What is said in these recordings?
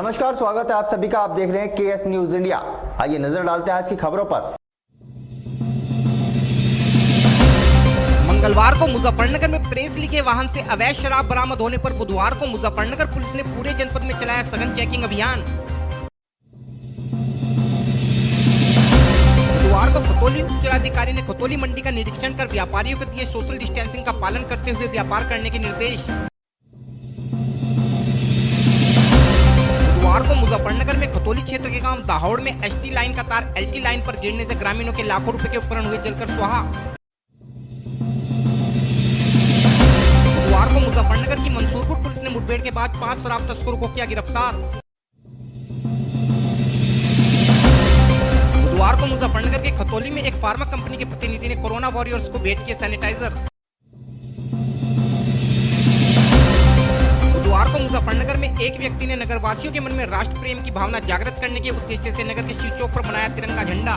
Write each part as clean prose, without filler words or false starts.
नमस्कार, स्वागत है आप सभी का। आप देख रहे हैं केएस न्यूज इंडिया। आइए नजर डालते हैं आज की खबरों पर। मंगलवार को मुजफ्फरनगर में प्रेस लिखे वाहन से अवैध शराब बरामद होने पर बुधवार को मुजफ्फरनगर पुलिस ने पूरे जनपद में चलाया सघन चेकिंग अभियान। बुधवार को खतौली उप जिलाधिकारी ने खतौली मंडी का निरीक्षण कर व्यापारियों को दिए सोशल डिस्टेंसिंग का पालन करते हुए व्यापार करने के निर्देश। बुधवार को मुजफ्फरनगर में खतौली क्षेत्र के गांव दाहौड़ में एसटी लाइन का तार एलटी लाइन पर गिरने से ग्रामीणों के लाखों रुपए के उपकरण हुए जलकर स्वाहा। बुधवार को मुजफ्फरनगर की मंसूरपुर पुलिस ने मुठभेड़ के बाद 5 शराब तस्करों को किया गिरफ्तार। बुधवार को मुजफ्फरनगर के खतौली में एक फार्मा कंपनी के प्रतिनिधि ने कोरोना वॉरियर्स को भेंट किए सैनिटाइजर। बुधवार को मुजफ्फरनगर में एक व्यक्ति ने नगरवासियों के मन में राष्ट्र प्रेम की भावना जागृत करने के उद्देश्य से नगर के शिव चौक पर बनाया तिरंगा झंडा।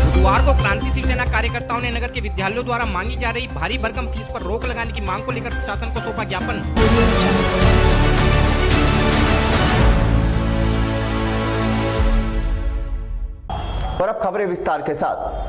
बुधवार को क्रांति शिवसेना कार्यकर्ताओं ने नगर के विद्यालयों द्वारा मांगी जा रही भारी भरकम फीस पर रोक लगाने की मांग को लेकर प्रशासन को सौंपा ज्ञापन। और अब खबरें विस्तार के साथ।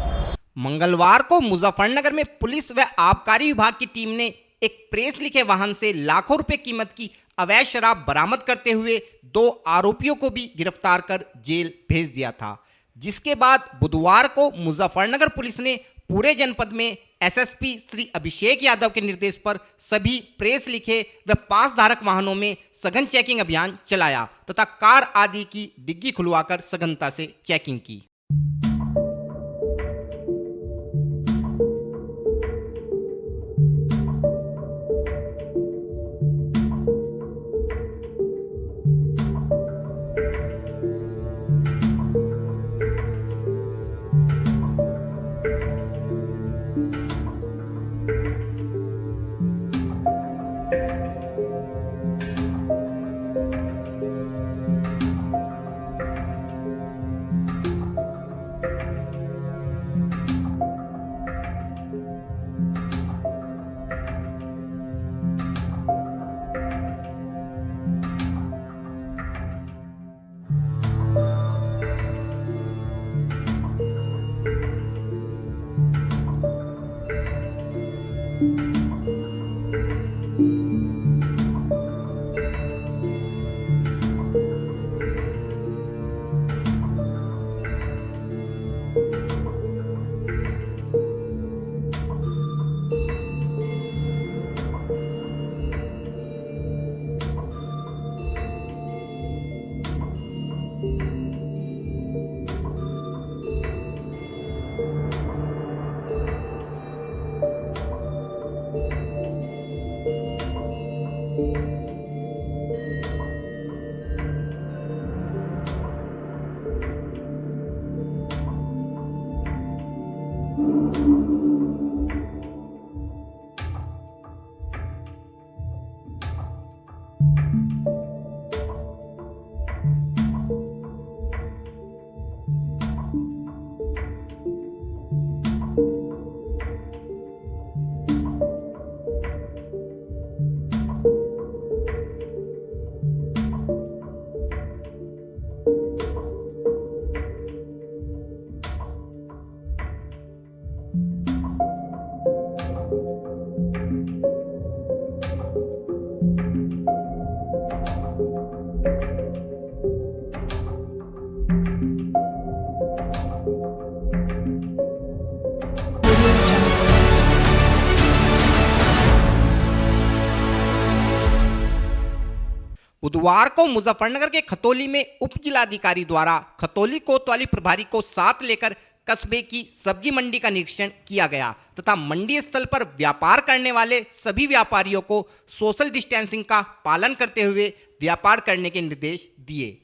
मंगलवार को मुजफ्फरनगर में पुलिस व आबकारी विभाग की टीम ने एक प्रेस लिखे वाहन से लाखों रुपए कीमत की अवैध शराब बरामद करते हुए 2 आरोपियों को भी गिरफ्तार कर जेल भेज दिया था, जिसके बाद बुधवार को मुजफ्फरनगर पुलिस ने पूरे जनपद में एसएसपी श्री अभिषेक यादव के निर्देश पर सभी प्रेस लिखे व पास धारक वाहनों में सघन चेकिंग अभियान चलाया तथा कार आदि की डिग्गी खुलवाकर सघनता से चेकिंग की। बुधवार को मुजफ्फरनगर के खतौली में उप जिलाधिकारी द्वारा खतौली कोतवाली प्रभारी को साथ लेकर कस्बे की सब्जी मंडी का निरीक्षण किया गया तथा मंडी स्थल पर व्यापार करने वाले सभी व्यापारियों को सोशल डिस्टेंसिंग का पालन करते हुए व्यापार करने के निर्देश दिए।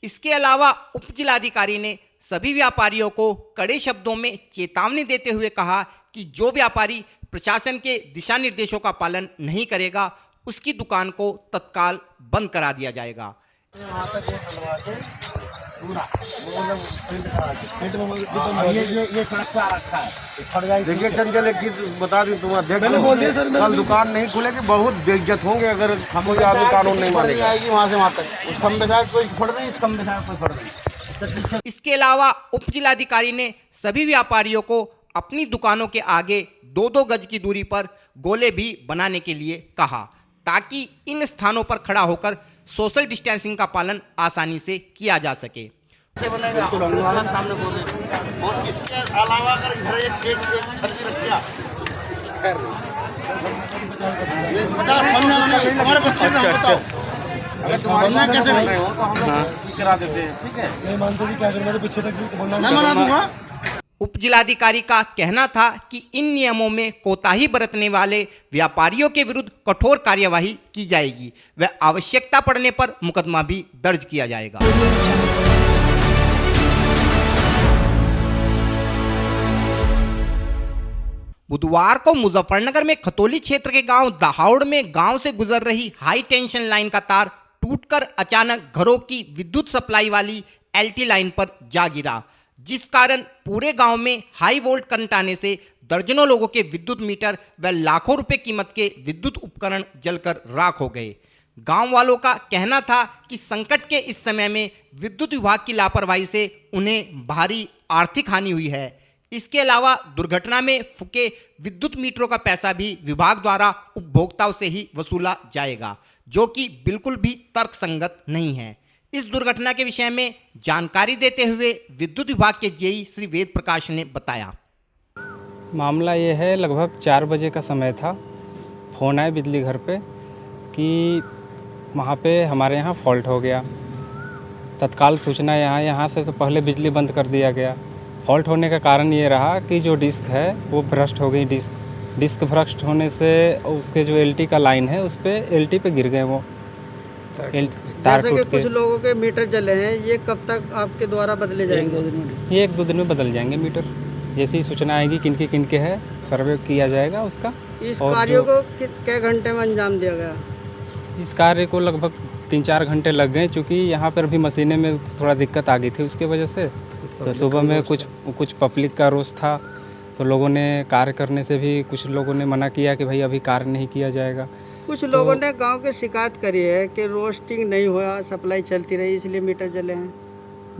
इसके अलावा उप जिलाधिकारी ने सभी व्यापारियों को कड़े शब्दों में चेतावनी देते हुए कहा कि जो व्यापारी प्रशासन के दिशा निर्देशों का पालन नहीं करेगा उसकी दुकान को तत्काल बंद करा दिया जाएगा। वहाँ पर ये बनवा के ये सड़क पे आ रखा है। देखिए चंचल, एक चीज बता दी तुम अध्यक्ष, मैंने बोल दिया सर, कल दुकान नहीं खुलेगी, बहुत बेइज्जत होंगे अगर कोई आदमी कानून नहीं मानेगा। आएगी वहाँ से वहाँ तक, उस खंबे से कोई फोड़ नहीं, इस खंबे से कोई फोड़ नहीं। इसके अलावा उप जिलाधिकारी ने सभी व्यापारियों को अपनी दुकानों के आगे 2-2 गज की दूरी पर गोले भी बनाने के लिए कहा, ताकि इन स्थानों पर खड़ा होकर सोशल डिस्टेंसिंग का पालन आसानी से किया जा सके। से बनेगा दुकान सामने बोले, और इसके अलावा अगर इधर एक फल भी रख दिया, खैर ये 50 समझना नहीं, हमारे पास करना है, बताओ अगर तुम्हारा कैसे नहीं हो तो हम लोग करा देते हैं, ठीक है। नहीं मानते भी क्या करना, तो पीछे तक भी बोलना, मैं मना दूंगा। उप जिलाधिकारी का कहना था कि इन नियमों में कोताही बरतने वाले व्यापारियों के विरुद्ध कठोर कार्यवाही की जाएगी व आवश्यकता पड़ने पर मुकदमा भी दर्ज किया जाएगा। बुधवार को मुजफ्फरनगर में खतौली क्षेत्र के गांव दहाउड़ में गांव से गुजर रही हाई टेंशन लाइन का तार टूटकर अचानक घरों की विद्युत सप्लाई वाली एलटी लाइन पर जा गिरा, जिस कारण पूरे गांव में हाई वोल्ट करंट आने से दर्जनों लोगों के विद्युत मीटर व लाखों रुपए कीमत के विद्युत उपकरण जलकर राख हो गए। गांव वालों का कहना था कि संकट के इस समय में विद्युत विभाग की लापरवाही से उन्हें भारी आर्थिक हानि हुई है। इसके अलावा दुर्घटना में फूके विद्युत मीटरों का पैसा भी विभाग द्वारा उपभोक्ताओं से ही वसूला जाएगा, जो कि बिल्कुल भी तर्कसंगत नहीं है। इस दुर्घटना के विषय में जानकारी देते हुए विद्युत विभाग के जेई श्री वेद प्रकाश ने बताया। मामला ये है, लगभग 4 बजे का समय था। फ़ोन आया बिजली घर पे कि वहाँ पे हमारे यहाँ फॉल्ट हो गया। तत्काल सूचना यहाँ से तो पहले बिजली बंद कर दिया गया। फॉल्ट होने का कारण ये रहा कि जो डिस्क है वो भ्रष्ट हो गई। डिस्क भ्रष्ट होने से उसके जो एलटी का लाइन है उस पर एलटी पे गिर गए वो तार जैसे कि टूट के। कुछ लोगों के मीटर जले हैं, ये कब तक आपके द्वारा बदले जाएंगे? ये 1-2 दिन में बदल जाएंगे मीटर। जैसे ही सूचना आएगी किनके है, सर्वे किया जाएगा उसका। इस और कार्यों को कितने घंटे में अंजाम दिया गया? इस कार्य को लगभग 3-4 घंटे लग गए, क्योंकि यहाँ पर भी मशीनें में थोड़ा दिक्कत आ गई थी उसके वजह से। तो सुबह में कुछ पब्लिक का रोष था, तो लोगों ने कार्य करने से भी कुछ लोगों ने मना किया कि भाई अभी कार्य नहीं किया जाएगा। कुछ लोगों ने गांव के शिकायत करी है कि रोस्टिंग नहीं हुआ, सप्लाई चलती रही, इसलिए मीटर जले हैं।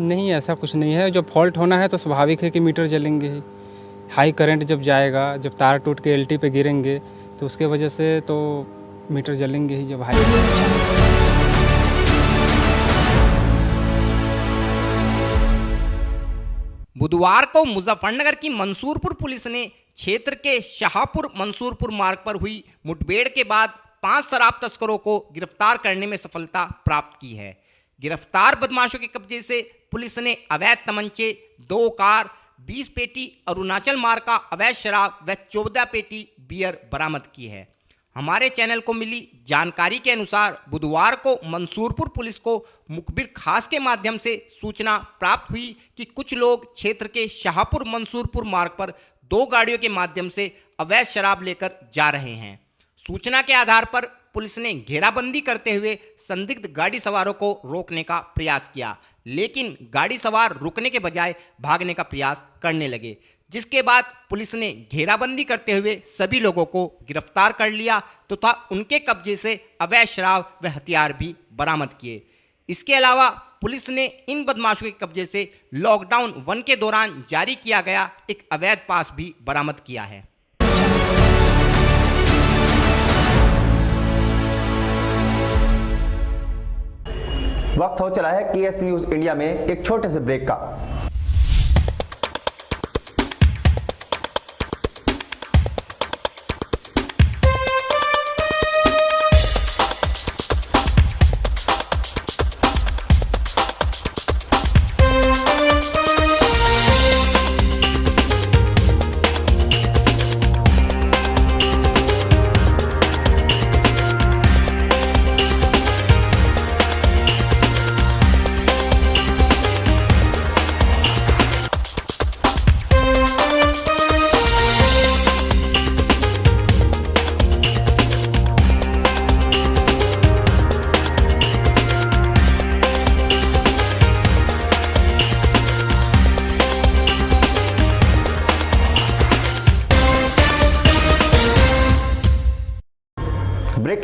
नहीं, ऐसा कुछ नहीं है। जो फॉल्ट होना है तो स्वाभाविक है कि मीटर जलेंगे ही। हाई करंट जब जाएगा, जब तार टूट के एलटी पे गिरेंगे तो उसके वजह से तो मीटर जलेंगे ही जब हाई। बुधवार को मुजफ्फरनगर की मंसूरपुर पुलिस ने क्षेत्र के शाहपुर मंसूरपुर मार्ग पर हुई मुठभेड़ के बाद 5 शराब तस्करों को गिरफ्तार करने में सफलता प्राप्त की है। गिरफ्तार बदमाशों के कब्जे से पुलिस ने अवैध तमंचे, 2 कार, 20 पेटी अरुणाचल मार्ग का अवैध शराब व 14 पेटी बियर बरामद की है। हमारे चैनल को मिली जानकारी के अनुसार बुधवार को मंसूरपुर पुलिस को मुखबिर खास के माध्यम से सूचना प्राप्त हुई कि कुछ लोग क्षेत्र के शाहपुर मंसूरपुर मार्ग पर 2 गाड़ियों के माध्यम से अवैध शराब लेकर जा रहे हैं। सूचना के आधार पर पुलिस ने घेराबंदी करते हुए संदिग्ध गाड़ी सवारों को रोकने का प्रयास किया, लेकिन गाड़ी सवार रुकने के बजाय भागने का प्रयास करने लगे, जिसके बाद पुलिस ने घेराबंदी करते हुए सभी लोगों को गिरफ्तार कर लिया तथा उनके कब्जे से अवैध शराब व हथियार भी बरामद किए। इसके अलावा पुलिस ने इन बदमाशों के कब्जे से लॉकडाउन 1 के दौरान जारी किया गया एक अवैध पास भी बरामद किया है। वक्त हो चला है केएस न्यूज इंडिया में एक छोटे से ब्रेक का।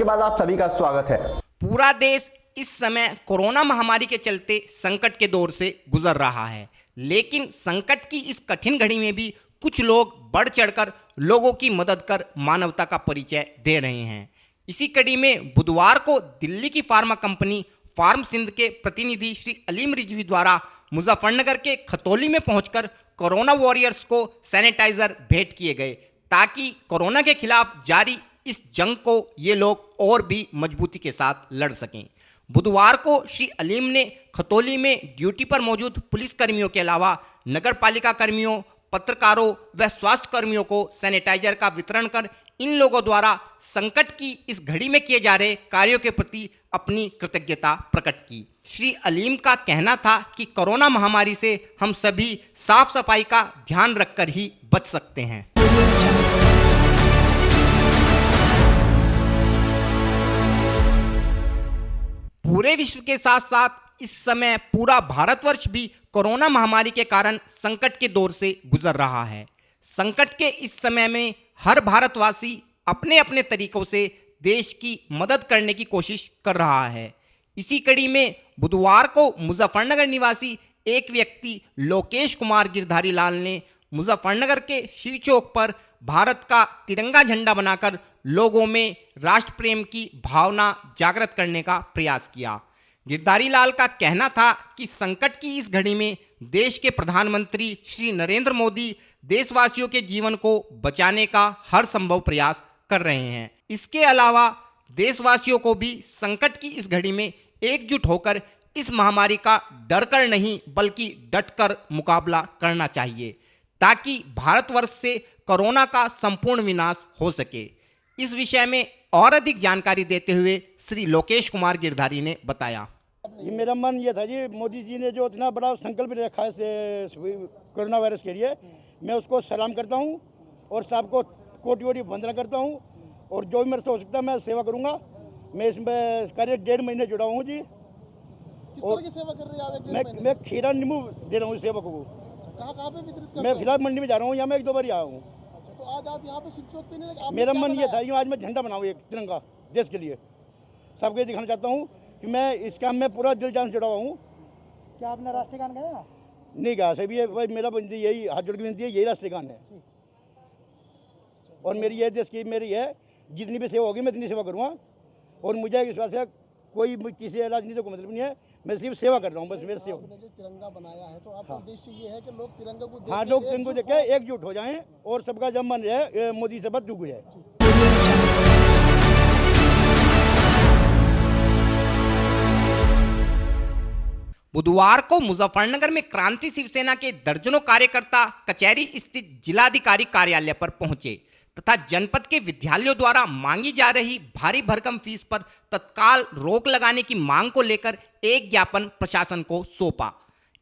के बाद आप सभी का स्वागत है। पूरा देश इस समय कोरोना महामारी के चलते संकट के दौर से गुजर रहा है, लेकिन संकट की इस कठिन घड़ी में भी कुछ लोग बढ़ चढ़कर लोगों की मदद कर मानवता का परिचय दे रहे हैं। इसी कड़ी में बुधवार को दिल्ली की फार्मा कंपनी फार्म सिंध के प्रतिनिधि श्री अलीम रिजवी द्वारा मुजफ्फरनगर के खतौली में पहुंचकर कोरोना वॉरियर्स को सैनिटाइजर भेंट किए गए, ताकि कोरोना के खिलाफ जारी इस जंग को ये लोग और भी मजबूती के साथ लड़ सकें। बुधवार को श्री अलीम ने खतौली में ड्यूटी पर मौजूद पुलिस कर्मियों के अलावा नगर पालिका कर्मियों, पत्रकारों व स्वास्थ्य कर्मियों को सैनिटाइजर का वितरण कर इन लोगों द्वारा संकट की इस घड़ी में किए जा रहे कार्यों के प्रति अपनी कृतज्ञता प्रकट की। श्री अलीम का कहना था कि कोरोना महामारी से हम सभी साफ सफाई का ध्यान रखकर ही बच सकते हैं। पूरे विश्व के साथ साथ इस समय पूरा भारतवर्ष भी कोरोना महामारी के कारण संकट के दौर से गुजर रहा है। संकट के इस समय में हर भारतवासी अपने अपने तरीकों से देश की मदद करने की कोशिश कर रहा है। इसी कड़ी में बुधवार को मुजफ्फरनगर निवासी एक व्यक्ति लोकेश कुमार गिरधारी लाल ने मुजफ्फरनगर के शिव चौक पर भारत का तिरंगा झंडा बनाकर लोगों में राष्ट्र प्रेम की भावना जागृत करने का प्रयास किया। गिरधारी लाल का कहना था कि संकट की इस घड़ी में देश के प्रधानमंत्री श्री नरेंद्र मोदी देशवासियों के जीवन को बचाने का हर संभव प्रयास कर रहे हैं। इसके अलावा देशवासियों को भी संकट की इस घड़ी में एकजुट होकर इस महामारी का डर कर नहीं बल्कि डट कर मुकाबला करना चाहिए, ताकि भारतवर्ष से कोरोना का संपूर्ण विनाश हो सके। इस विषय में और अधिक जानकारी देते हुए श्री लोकेश कुमार गिरधारी ने बताया। ये मेरा मन ये था जी, मोदी जी ने जो इतना बड़ा संकल्प रखा है कोरोना वायरस के लिए, मैं उसको सलाम करता हूँ और सबको कोटि कोटि वंदना करता हूँ, और जो भी मेरे से हो सकता है मैं सेवा करूँगा। मैं इसमें करीब 1.5 महीने जुड़ा हूँ जी। किस तरह की सेवा कर रहे हैं आप? मैं खीरा नींबू दे रहा हूँ सेवक को। कहाँ पे वितरित कर रहे हैं? मैं फिलहाल मंडी में जा रहा हूँ, यहाँ मैं 1-2 बार आया हूँ। अच्छा, तो आज आप यहाँ पे शिव चौक पे नहीं लगे? मेरा मन ये था कि आज मैं झंडा बनाऊँ एक तिरंगा देश के लिए, सबको ये दिखाना चाहता हूँ कि मैं इस काम में पूरा दिल जान से जुड़ा हुआ हूँ। क्या आपने राष्ट्रीय गान गाया? नहीं कहा सभी, मेरा यही हाथ जोड़ के विनती है, यही राष्ट्रीय गान है। और मेरी यह देश की मेरी है, जितनी भी सेवा होगी मैं इतनी सेवा करूँगा। और मुझे विश्वास है कोई किसी राजनीति को मतलब नहीं है, मैं सिर्फ सेवा कर रहा हूँ, बस मेरे सेवा। आपने तिरंगा बनाया है तो आपका उद्देश्य ये है कि लोग तिरंगा को हाँ, लोग तिरंगा को देख के एकजुट हो जाएं और सबका जब मन रहे मोदी से बच चुक जाए। बुधवार को मुजफ्फरनगर में क्रांति शिवसेना के दर्जनों कार्यकर्ता कचहरी स्थित जिलाधिकारी कार्यालय पर पहुंचे तथा जनपद के विद्यालयों द्वारा मांगी जा रही भारी भरकम फीस पर तत्काल रोक लगाने की मांग को लेकर एक ज्ञापन प्रशासन को सौंपा।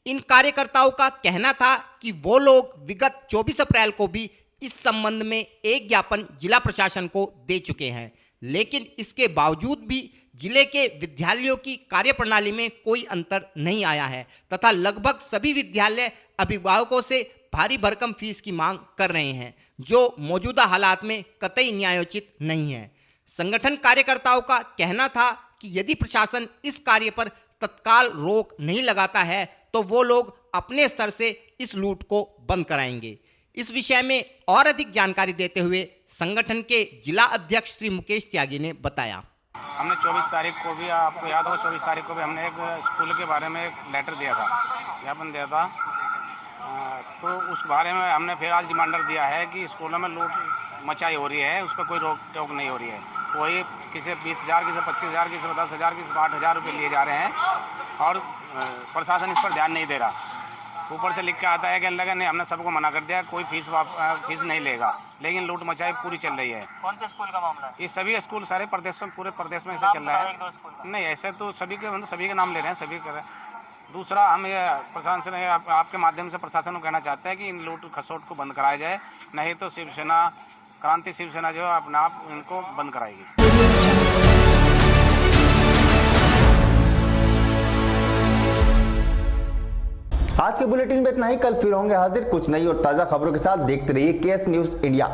इन कार्यकर्ताओं का कहना था कि वो लोग विगत 24 अप्रैल को भी इस संबंध में एक ज्ञापन जिला प्रशासन को दे चुके हैं, लेकिन इसके बावजूद भी जिले के विद्यालयों की कार्यप्रणाली में कोई अंतर नहीं आया है तथा लगभग सभी विद्यालय अभिभावकों से भारी भरकम फीस की मांग कर रहे हैं, जो मौजूदा हालात में कतई न्यायोचित नहीं है। संगठन कार्यकर्ताओं का कहना था कि यदि प्रशासन इस कार्य पर तत्काल रोक नहीं लगाता है तो वो लोग अपने स्तर से इस लूट को बंद कराएंगे। इस विषय में और अधिक जानकारी देते हुए संगठन के जिला अध्यक्ष श्री मुकेश त्यागी ने बताया। हमने 24 तारीख को भी, आपको याद हो, 24 तारीख को भी हमने एक स्कूल के बारे में एक लेटर दिया था, ज्ञापन दिया था। तो उस बारे में हमने फिर आज रिमाइंडर दिया है कि स्कूलों में लूट मचाई हो रही है, उस पर कोई रोक टोक नहीं हो रही है। वही किसी 20,000, किसी 25,000, किसी 10,000, किसी 8,000 रुपये लिए जा रहे हैं और प्रशासन इस पर ध्यान नहीं दे रहा। ऊपर से लिख के आता है कि अल्लाह ने हमने सबको मना कर दिया, कोई फीस नहीं लेगा, लेकिन लूट मचाई पूरी चल रही है। कौन से स्कूल का मामला है? ये सभी स्कूल सारे प्रदेश में, पूरे प्रदेश में ऐसा चल रहा है। नहीं, ऐसे तो सभी के, मतलब सभी के नाम ले रहे हैं, सभी कर रहे हैं। दूसरा, हम ये प्रशासन से आपके माध्यम से प्रशासन को कहना चाहते हैं कि इन लूट खसोट को बंद कराया जाए, नहीं तो शिवसेना, क्रांति शिवसेना जो है अपने आप इनको बंद कराएगी। आज के बुलेटिन में इतना ही। कल फिर होंगे हाजिर कुछ नई और ताजा खबरों के साथ। देखते रहिए केएस न्यूज इंडिया।